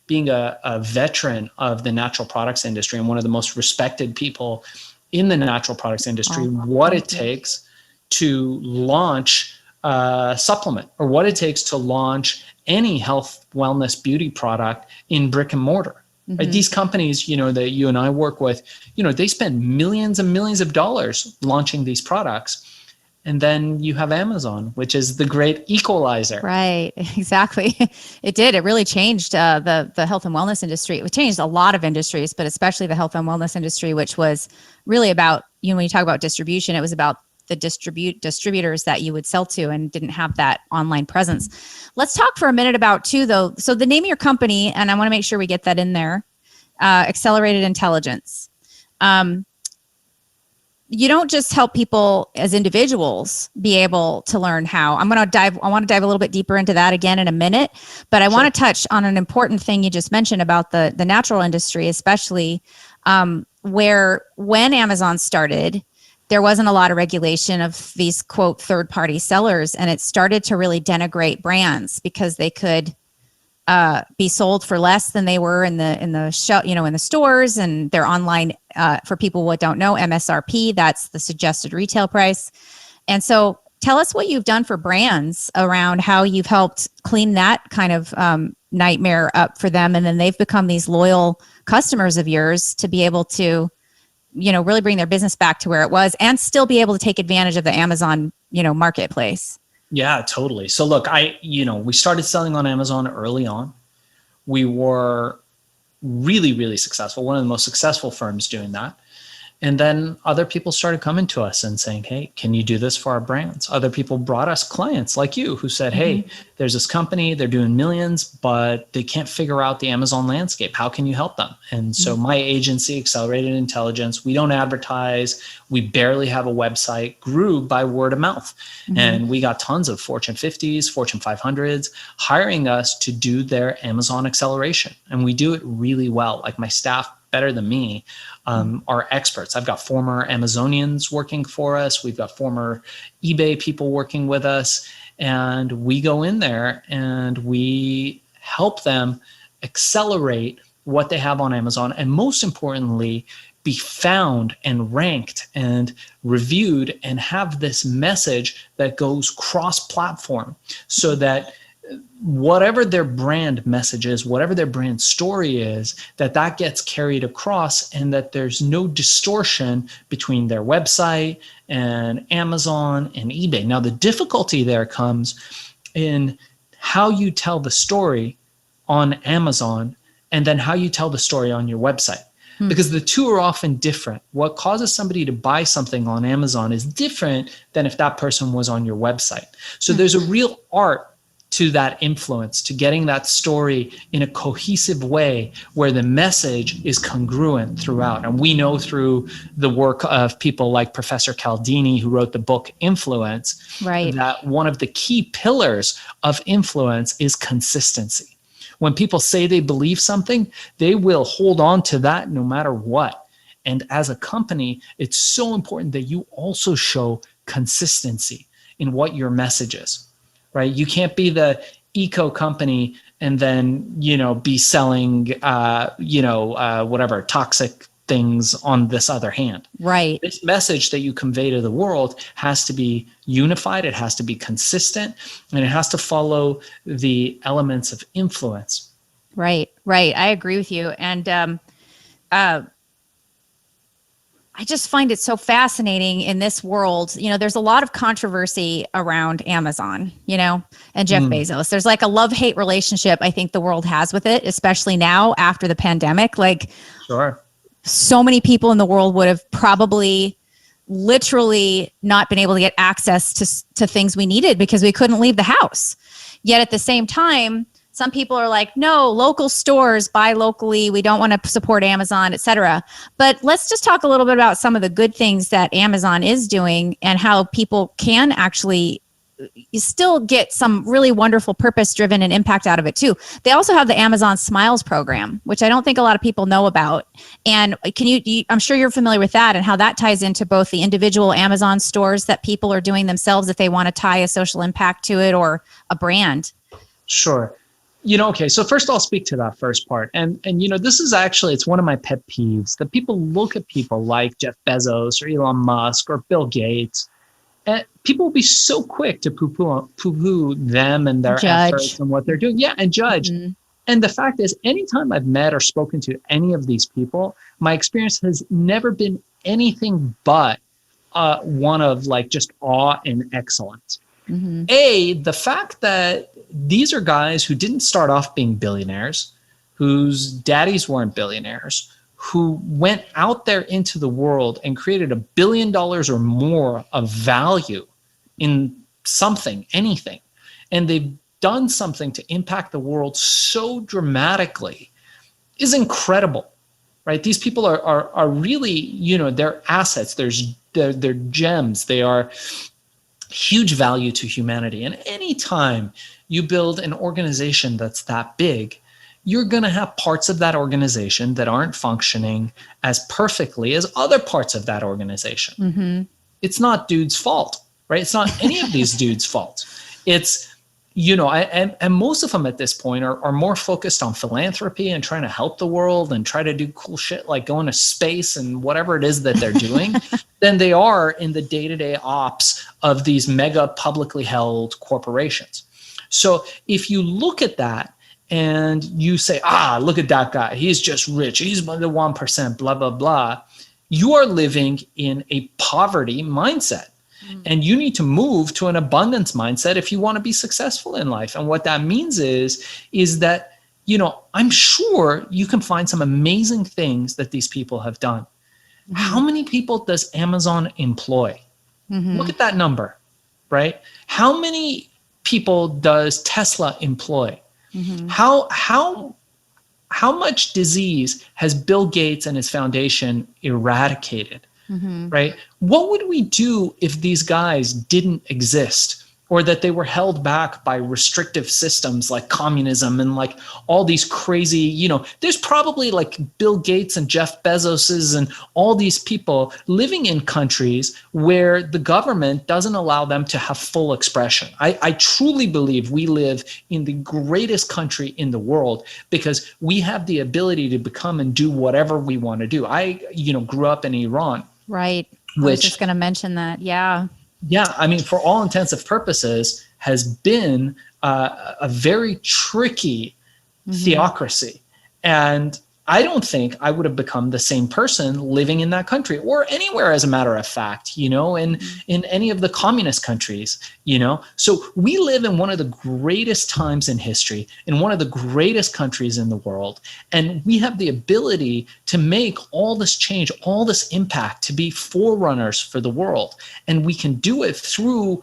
being a veteran of the natural products industry and one of the most respected people in the natural products industry, what it takes to launch a supplement or what it takes to launch any health, wellness, beauty product in brick and mortar. Right? These companies, that you and I work with, they spend millions and millions of dollars launching these products. And then you have Amazon, which is the great equalizer. Right, exactly. It did. It really changed the health and wellness industry. It changed a lot of industries, but especially the health and wellness industry, which was really about, when you talk about distribution, it was about the distributors that you would sell to and didn't have that online presence. Let's talk for a minute about too, though. So the name of your company, and I want to make sure we get that in there, Accelerated Intelligence. You don't just help people as individuals be able to learn how. I want to dive a little bit deeper into that again in a minute, but I want to touch on an important thing you just mentioned about the natural industry, especially where when Amazon started, there wasn't a lot of regulation of these quote third-party sellers, and it started to really denigrate brands because they could be sold for less than they were in the show, in the stores, and their online. For people who don't know, MSRP, that's the suggested retail price. And so, tell us what you've done for brands around how you've helped clean that kind of nightmare up for them, and then they've become these loyal customers of yours to be able to really bring their business back to where it was and still be able to take advantage of the Amazon, marketplace. Yeah, totally. So look, we started selling on Amazon early on. We were really, really successful. One of the most successful firms doing that. And then other people started coming to us and saying, hey, can you do this for our brands? Other people brought us clients like you who said, hey, there's this company, they're doing millions, but they can't figure out the Amazon landscape. How can you help them? And so my agency, Accelerated Intelligence, we don't advertise. We barely have a website, grew by word of mouth. And we got tons of Fortune 50s, Fortune 500s hiring us to do their Amazon acceleration. And we do it really well. Like my staff, better than me, are experts. I've got former Amazonians working for us. We've got former eBay people working with us. And we go in there and we help them accelerate what they have on Amazon. And most importantly, be found and ranked and reviewed and have this message that goes cross-platform so that whatever their brand message is, whatever their brand story is, that gets carried across and that there's no distortion between their website and Amazon and eBay. Now, the difficulty there comes in how you tell the story on Amazon and then how you tell the story on your website. Because the two are often different. What causes somebody to buy something on Amazon is different than if that person was on your website. So there's a real art to that influence, to getting that story in a cohesive way where the message is congruent throughout. And we know through the work of people like Professor Cialdini, who wrote the book Influence, that one of the key pillars of influence is consistency. When people say they believe something, they will hold on to that no matter what. And as a company, it's so important that you also show consistency in what your message is. Right? You can't be the eco company and then, be selling, whatever toxic things on this other hand. Right. This message that you convey to the world has to be unified. It has to be consistent, and it has to follow the elements of influence. Right. I agree with you. And I just find it so fascinating in this world. There's a lot of controversy around Amazon, and Jeff Bezos. There's like a love-hate relationship I think the world has with it, especially now after the pandemic. Like, sure, so many people in the world would have probably literally not been able to get access to things we needed because we couldn't leave the house. Yet at the same time, Some people are like, no, local stores, buy locally. We don't want to support Amazon, et cetera. But let's just talk a little bit about some of the good things that Amazon is doing and how people can actually you still get some really wonderful purpose driven and impact out of it too. They also have the Amazon Smiles program, which I don't think a lot of people know about. And I'm sure you're familiar with that and how that ties into both the individual Amazon stores that people are doing themselves if they want to tie a social impact to it or a brand. Sure. Okay, so first I'll speak to that first part. And this is actually, it's one of my pet peeves that people look at people like Jeff Bezos or Elon Musk or Bill Gates. And people will be so quick to poo-poo them and their efforts and what they're doing. Yeah, and judge. Mm-hmm. And the fact is, anytime I've met or spoken to any of these people, my experience has never been anything but one of like just awe and excellence. Mm-hmm. The fact that these are guys who didn't start off being billionaires, whose daddies weren't billionaires, who went out there into the world and created $1 billion or more of value in something, anything. And they've done something to impact the world so dramatically is incredible, right? These people are really, they're assets. They're gems. They are huge value to humanity. And anytime you build an organization that's that big, you're going to have parts of that organization that aren't functioning as perfectly as other parts of that organization. Mm-hmm. It's not dude's fault, right? It's not any of these dudes' fault. It's, and most of them at this point are more focused on philanthropy and trying to help the world and try to do cool shit like going to space and whatever it is that they're doing than they are in the day-to-day ops of these mega publicly held corporations. So if you look at that, and you say, look at that guy. He's just rich. He's one of the 1%, blah, blah, blah. You are living in a poverty mindset. Mm-hmm. And you need to move to an abundance mindset if you want to be successful in life. And what that means is that, I'm sure you can find some amazing things that these people have done. Mm-hmm. How many people does Amazon employ? Mm-hmm. Look at that number, right? How many people does Tesla employ? Mm-hmm. How much disease has Bill Gates and his foundation eradicated, mm-hmm. right? What would we do if these guys didn't exist or that they were held back by restrictive systems like communism and like all these crazy, there's probably like Bill Gates and Jeff Bezoses and all these people living in countries where the government doesn't allow them to have full expression. I truly believe we live in the greatest country in the world because we have the ability to become and do whatever we want to do. I, grew up in Iran. Right. I was just going to mention that. Yeah. Yeah, I mean, for all intents and purposes, has been a very tricky mm-hmm. theocracy. And I don't think I would have become the same person living in that country or anywhere, as a matter of fact, in any of the communist countries, So we live in one of the greatest times in history, in one of the greatest countries in the world. And we have the ability to make all this change, all this impact, to be forerunners for the world. And we can do it through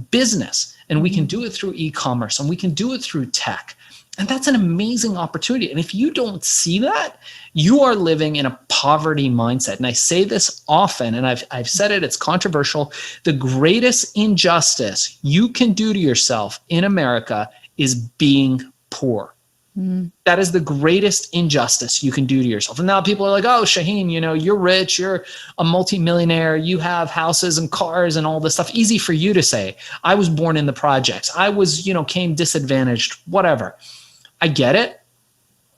business, and we can do it through e-commerce, and we can do it through tech. And that's an amazing opportunity. And if you don't see that, you are living in a poverty mindset. And I say this often, and I've said it, it's controversial. The greatest injustice you can do to yourself in America is being poor. Mm-hmm. That is the greatest injustice you can do to yourself. And now people are like, oh, Shaahin, you're rich, you're a multimillionaire, you have houses and cars and all this stuff. Easy for you to say. I was born in the projects. I was, came disadvantaged, whatever. I get it.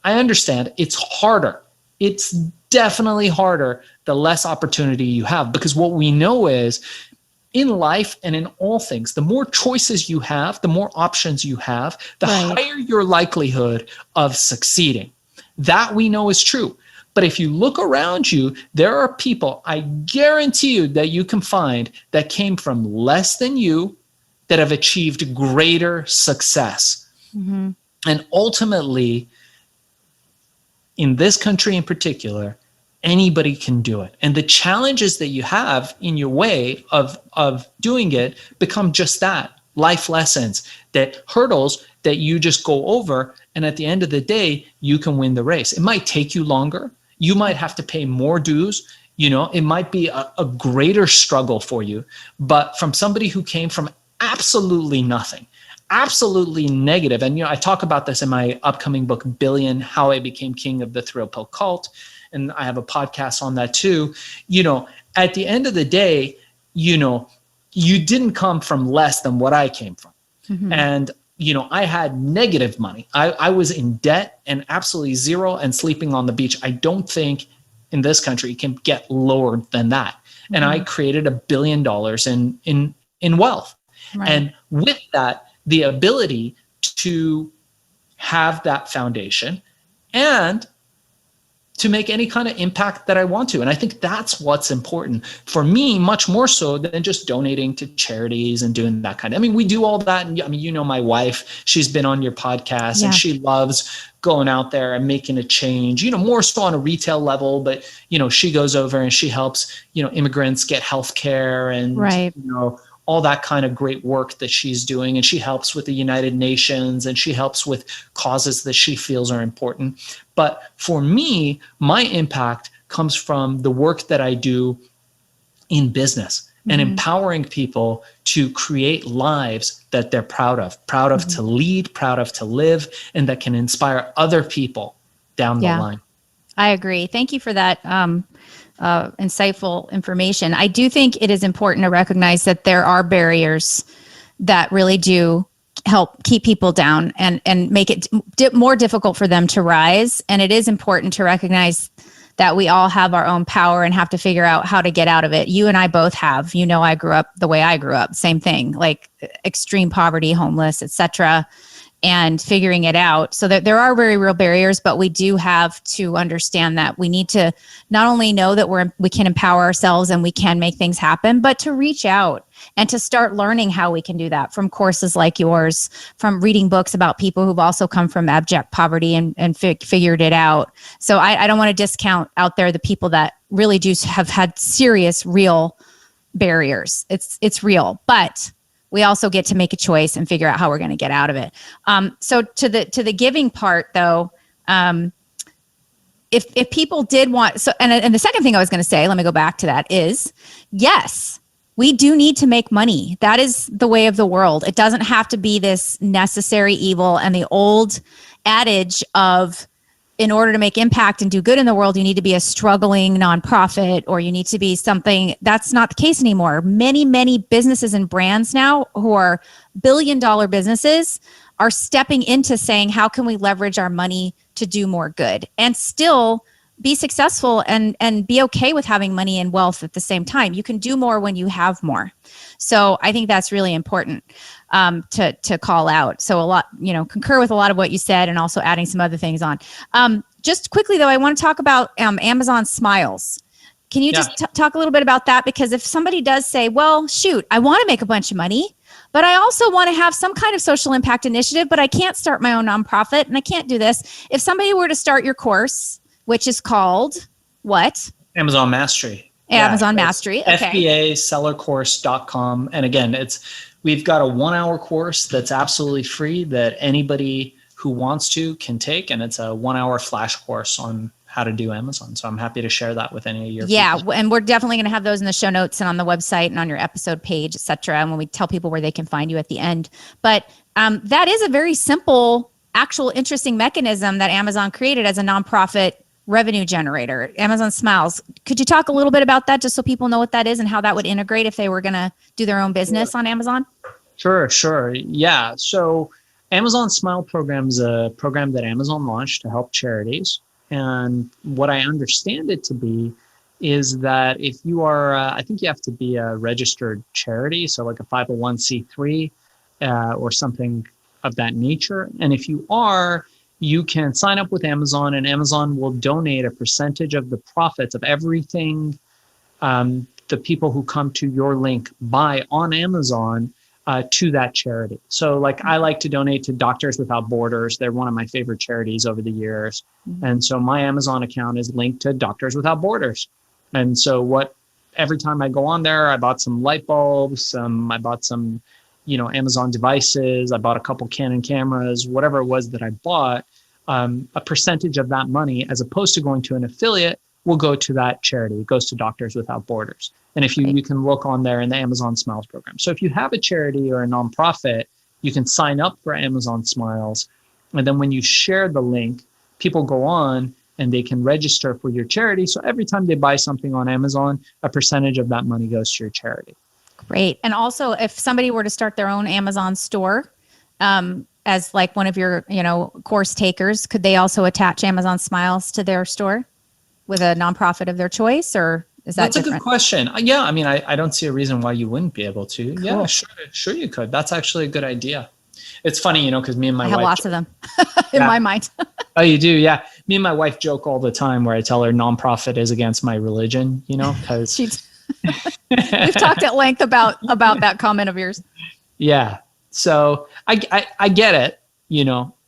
I understand. It's harder. It's definitely harder the less opportunity you have, because what we know is in life and in all things, the more choices you have, the more options you have, the higher your likelihood of succeeding. That we know is true. But if you look around you, there are people, I guarantee you, that you can find that came from less than you that have achieved greater success. Mm-hmm. And ultimately, in this country in particular, anybody can do it. And the challenges that you have in your way of doing it become just that, life lessons, that hurdles that you just go over, and at the end of the day, you can win the race. It might take you longer. You might have to pay more dues. It might be a greater struggle for you, but from somebody who came from absolutely nothing, absolutely negative. And, I talk about this in my upcoming book, Billion, How I Became King of the Thrill Pill Cult. And I have a podcast on that too. At the end of the day, you didn't come from less than what I came from. Mm-hmm. And, I had negative money. I was in debt and absolutely zero and sleeping on the beach. I don't think in this country it can get lower than that. Mm-hmm. And I created $1 billion in wealth. Right. And with that, the ability to have that foundation and to make any kind of impact that I want to. And I think that's what's important for me, much more so than just donating to charities and doing that kind of, we do all that. And my wife, she's been on your podcast and she loves going out there and making a change, more so on a retail level, but, she goes over and she helps, immigrants get healthcare and, all that kind of great work that she's doing. And she helps with the United Nations and she helps with causes that she feels are important. But for me, my impact comes from the work that I do in business and empowering people to create lives that they're proud of to lead, proud of to live, and that can inspire other people down the line. I agree. Thank you for that. Insightful information. I do think it is important to recognize that there are barriers that really do help keep people down and make it more difficult for them to rise. And it is important to recognize that we all have our own power and have to figure out how to get out of it. You and I both have. I grew up the way I grew up, same thing, like extreme poverty, homeless, etc., and figuring it out. So that there are very real barriers, but we do have to understand that we need to not only know that we can empower ourselves and we can make things happen, but to reach out and to start learning how we can do that from courses like yours, from reading books about people who've also come from abject poverty and figured it out. So I don't want to discount out there the people that really do have had serious, real barriers. It's real, but we also get to make a choice and figure out how we're going to get out of it. So to the giving part, though, if people did want, and the second thing I was going to say, let me go back to that, is yes, we do need to make money. That is the way of the world. It doesn't have to be this necessary evil and the old adage of, in order to make impact and do good in the world, you need to be a struggling nonprofit or you need to be something. That's not the case anymore. Many, many businesses and brands now who are billion-dollar businesses are stepping into saying, how can we leverage our money to do more good and still be successful and be okay with having money and wealth at the same time. You can do more when you have more. So I think that's really important to call out. So a lot, concur with a lot of what you said and also adding some other things on. Just quickly though, I want to talk about Amazon Smiles. Can you just talk a little bit about that? Because if somebody does say, well, shoot, I want to make a bunch of money, but I also want to have some kind of social impact initiative, but I can't start my own nonprofit and I can't do this. If somebody were to start your course, which is called what? Amazon Mastery. Amazon Mastery. Okay. FBAsellercourse.com. And again, we've got a 1-hour course that's absolutely free that anybody who wants to can take. And it's a 1-hour flash course on how to do Amazon. So I'm happy to share that with any of your people. And we're definitely going to have those in the show notes and on the website and on your episode page, et cetera. And when we tell people where they can find you at the end. But that is a very simple, actual interesting mechanism that Amazon created as a nonprofit revenue generator, Amazon Smiles. Could you talk a little bit about that just so people know what that is and how that would integrate if they were going to do their own business on Amazon? Sure. Yeah. So Amazon Smile program is a program that Amazon launched to help charities. And what I understand it to be is that if you are, I think you have to be a registered charity, so like a 501c3 or something of that nature. And if you are, you can sign up with Amazon and Amazon will donate a percentage of the profits of everything the people who come to your link buy on Amazon to that charity. So like I like to donate to Doctors Without Borders. They're one of my favorite charities over the years. Mm-hmm. And so my Amazon account is linked to Doctors Without Borders. And so every time I go on there, I bought some light bulbs, I bought some Amazon devices. I bought a couple Canon cameras, whatever it was that I bought. A percentage of that money, as opposed to going to an affiliate, will go to that charity. It goes to Doctors Without Borders. And if you can look on there in the Amazon Smiles program. So if you have a charity or a nonprofit, you can sign up for Amazon Smiles. And then when you share the link, people go on and they can register for your charity. So every time they buy something on Amazon, a percentage of that money goes to your charity. Great. And also, if somebody were to start their own Amazon store, as like one of your, course takers, could they also attach Amazon Smiles to their store with a nonprofit of their choice, or is that different? A good question. Yeah, I mean, I don't see a reason why you wouldn't be able to. Cool. Yeah, sure you could. That's actually a good idea. It's funny, because me and my wife have lots of them in my mind. Oh, you do? Yeah. Me and my wife joke all the time where I tell her nonprofit is against my religion, because we've talked at length about that comment of yours. Yeah. So I get it,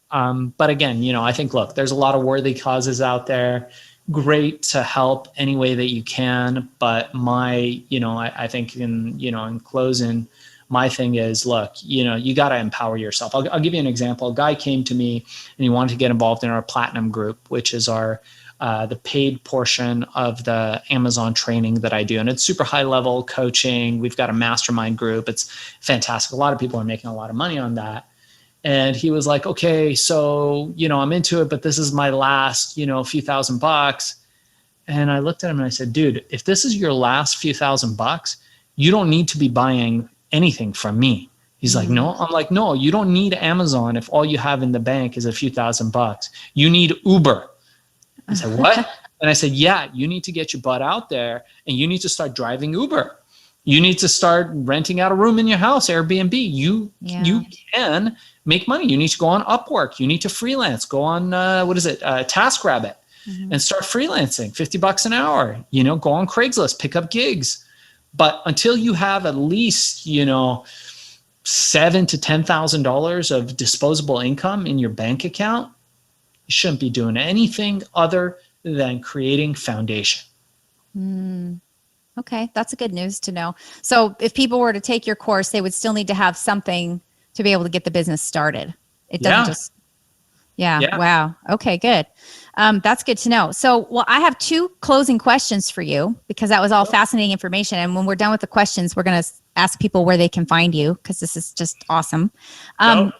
but again, I think, look, there's a lot of worthy causes out there. Great to help any way that you can. But I think in closing, my thing is, look, you got to empower yourself. I'll give you an example. A guy came to me and he wanted to get involved in our Platinum group, which is our the paid portion of the Amazon training that I do. And it's super high level coaching. We've got a mastermind group. It's fantastic. A lot of people are making a lot of money on that. And he was like, okay, so, I'm into it, but this is my last, few $1,000s. And I looked at him and I said, dude, if this is your last few $1,000s, you don't need to be buying anything from me. He's like, no. I'm like, no, you don't need Amazon if all you have in the bank is a few $1,000s. You need Uber. I said, what? And I said, yeah, you need to get your butt out there and you need to start driving Uber. You need to start renting out a room in your house, Airbnb. You can make money. You need to go on Upwork. You need to freelance. Go on, TaskRabbit and start freelancing, $50 an hour. Go on Craigslist, pick up gigs. But until you have at least, $7,000 to $10,000 of disposable income in your bank account, you shouldn't be doing anything other than creating foundation. Okay, that's a good news to know. So if people were to take your course, they would still need to have something to be able to get the business started. It doesn't just, wow. Okay, good. That's good to know. So, well, I have 2 closing questions for you because that was all fascinating information. And when we're done with the questions, we're going to ask people where they can find you because this is just awesome. I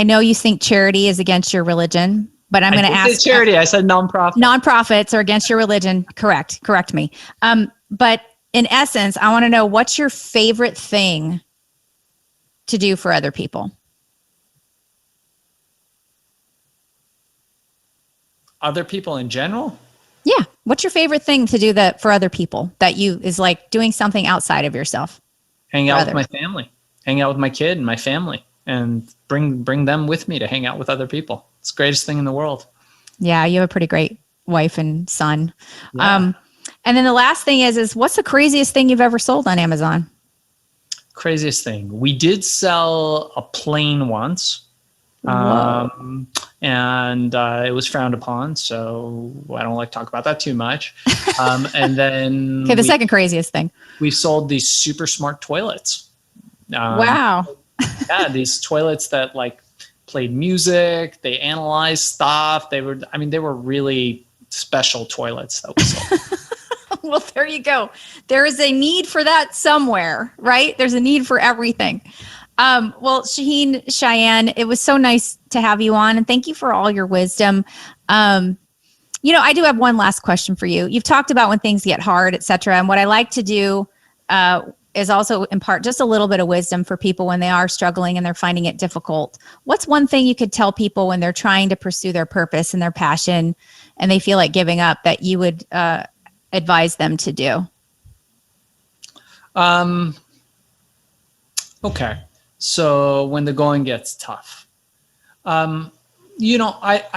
know you think charity is against your religion, but I'm going to ask charity. I said nonprofit. Nonprofits are against your religion. Correct me. But in essence, I want to know, what's your favorite thing to do for other people? Other people in general? Yeah. What's your favorite thing to do for other people that is like doing something outside of yourself? Hang out with my family, hang out with my kid and my family, and bring them with me to hang out with other people. It's the greatest thing in the world. Yeah, you have a pretty great wife and son. Yeah. And then the last thing is what's the craziest thing you've ever sold on Amazon? Craziest thing. We did sell a plane once. And it was frowned upon, so I don't like to talk about that too much. And then the second craziest thing. We sold these super smart toilets. Wow. Yeah, these toilets that played music, they analyzed stuff. They were really special toilets that we sold. Well, there you go. There is a need for that somewhere, right? There's a need for everything. Well, Shaahin, Cheyene, it was so nice to have you on, and thank you for all your wisdom. I do have one last question for you. You've talked about when things get hard, et cetera. And what I like to do is also impart just a little bit of wisdom for people when they are struggling and they're finding it difficult. What's one thing you could tell people when they're trying to pursue their purpose and their passion and they feel like giving up that you would advise them to do? Okay. So when the going gets tough, I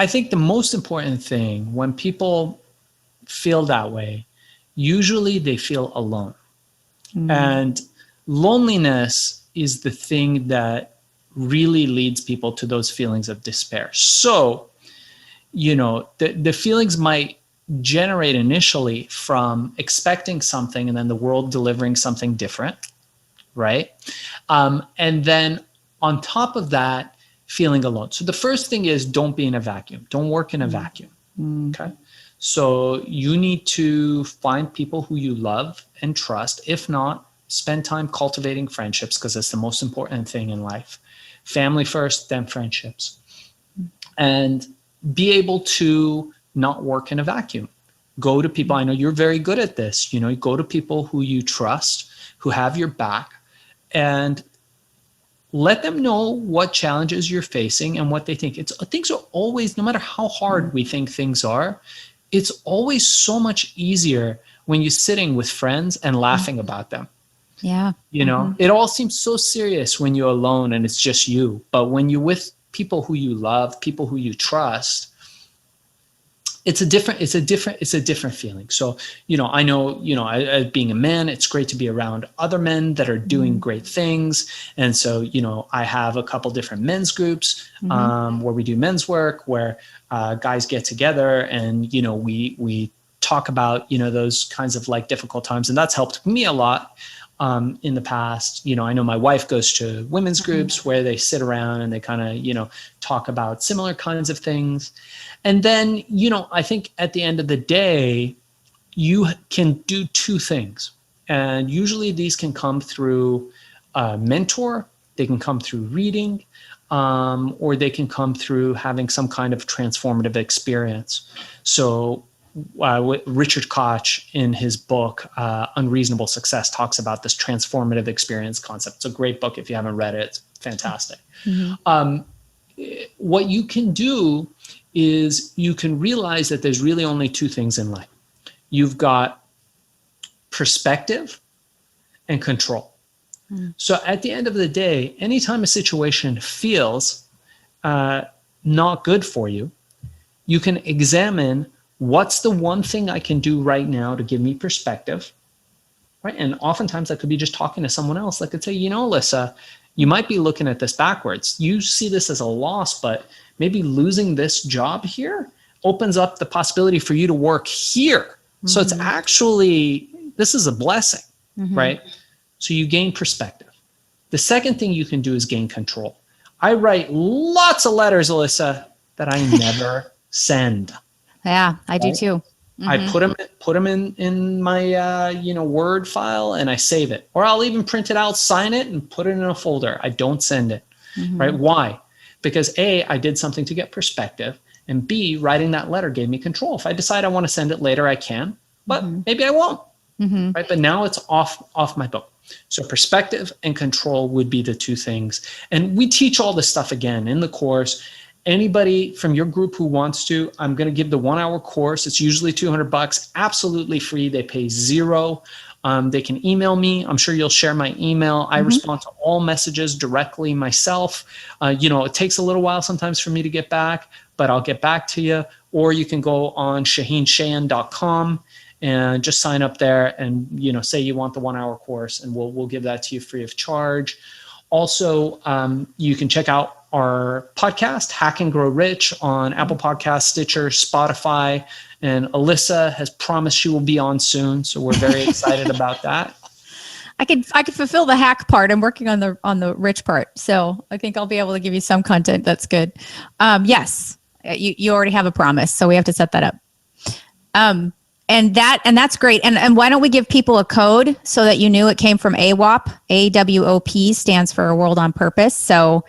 think the most important thing when people feel that way, usually they feel alone. And loneliness is the thing that really leads people to those feelings of despair. So, the feelings might generate initially from expecting something and then the world delivering something different. right? And then on top of that, feeling alone. So the first thing is don't be in a vacuum. Don't work in a vacuum. Okay. So you need to find people who you love and trust. If not, spend time cultivating friendships because it's the most important thing in life. Family first, then friendships. And be able to not work in a vacuum. Go to people. I know you're very good at this. You go to people who you trust, who have your back, and let them know what challenges you're facing and what they think. Things are always, no matter how hard we think things are, it's always so much easier when you're sitting with friends and laughing about them. Yeah. It all seems so serious when you're alone and it's just you. But when you're with people who you love, people who you trust, it's a different feeling. So, I know, as being a man, it's great to be around other men that are doing great things. And so, I have a couple different men's groups where we do men's work, where guys get together and, we talk about, those kinds of like difficult times. And that's helped me a lot. In the past, I know my wife goes to women's groups where they sit around and they kind of, talk about similar kinds of things. And then, I think at the end of the day, you can do two things. And usually these can come through a mentor, they can come through reading, or they can come through having some kind of transformative experience. So Richard Koch in his book, Unreasonable Success, talks about this transformative experience concept. It's a great book. If you haven't read it, it's fantastic. What you can do is you can realize that there's really only two things in life. You've got perspective and control. So at the end of the day, anytime a situation feels not good for you, you can examine what's the one thing I can do right now to give me perspective, right? And oftentimes that could be just talking to someone else that could say, Elissa, you might be looking at this backwards. You see this as a loss, but maybe losing this job here opens up the possibility for you to work here. So it's actually, this is a blessing, right? So you gain perspective. The second thing you can do is gain control. I write lots of letters, Elissa, that I never send. Yeah, I do too. I put them in my Word file and I save it, or I'll even print it out, sign it, and put it in a folder. I don't send it. Right? Why? Because A, I did something to get perspective, and B, writing that letter gave me control. If I decide I want to send it later, I can, but maybe I won't. Right? But now it's off my book. So perspective and control would be the two things. And we teach all this stuff again in the course. Anybody from your group who wants to, I'm going to give the 1 hour course. It's usually $200, absolutely free. They pay $0. They can email me. I'm sure you'll share my email. I respond to all messages directly myself. It takes a little while sometimes for me to get back, but I'll get back to you. Or you can go on ShaahinCheyene.com and just sign up there and, say you want the 1 hour course, and we'll give that to you free of charge. Also, you can check out our podcast, Hack and Grow Rich, on Apple Podcasts, Stitcher, Spotify, and Elissa has promised she will be on soon. So we're very excited about that. I could fulfill the hack part. I'm working on the rich part. So I think I'll be able to give you some content that's good. Yes, you already have a promise. So we have to set that up. And that's great. And why don't we give people a code so that you knew it came from AWOP? AWOP stands for A World on Purpose. So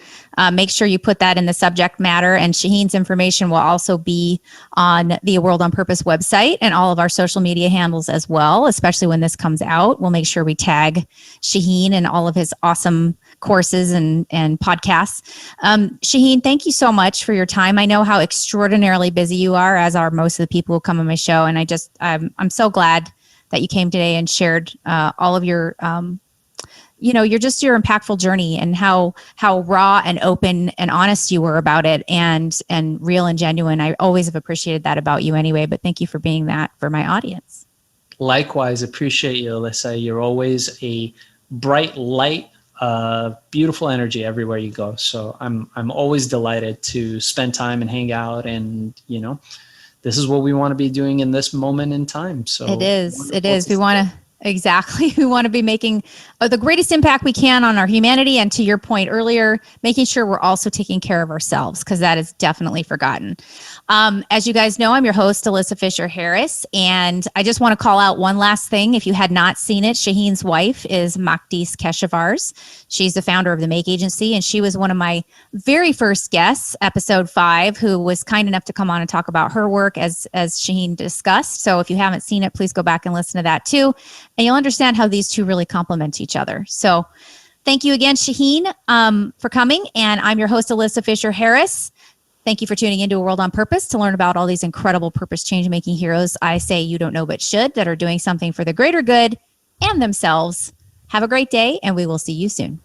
make sure you put that in the subject matter. And Shaahin's information will also be on the A World on Purpose website and all of our social media handles as well, especially when this comes out. We'll make sure we tag Shaahin and all of his awesome courses and podcasts. Shaahin, thank you so much for your time. I know how extraordinarily busy you are, as are most of the people who come on my show. And I'm so glad that you came today and shared all of your your impactful journey and how raw and open and honest you were about it, and real and genuine. I always have appreciated that about you anyway, but thank you for being that for my audience. Likewise, appreciate you, Elissa. You're always a bright light, beautiful energy everywhere you go. So I'm always delighted to spend time and hang out, and this is what we want to be doing in this moment in time. So it is. We want Exactly. We want to be making the greatest impact we can on our humanity. And to your point earlier, making sure we're also taking care of ourselves, because that is definitely forgotten. As you guys know, I'm your host, Elissa Fisher Harris. And I just want to call out one last thing. If you had not seen it, Shaahin's wife is Makdis Keshavarz. She's the founder of the Make Agency. And she was one of my very first guests, episode 5, who was kind enough to come on and talk about her work as Shaahin discussed. So if you haven't seen it, please go back and listen to that too. And you'll understand how these two really complement each other. So thank you again, Shaahin, for coming. And I'm your host, Elissa Fisher Harris. Thank you for tuning into A World on Purpose to learn about all these incredible purpose change-making heroes I say you don't know but should, that are doing something for the greater good and themselves. Have a great day, and we will see you soon.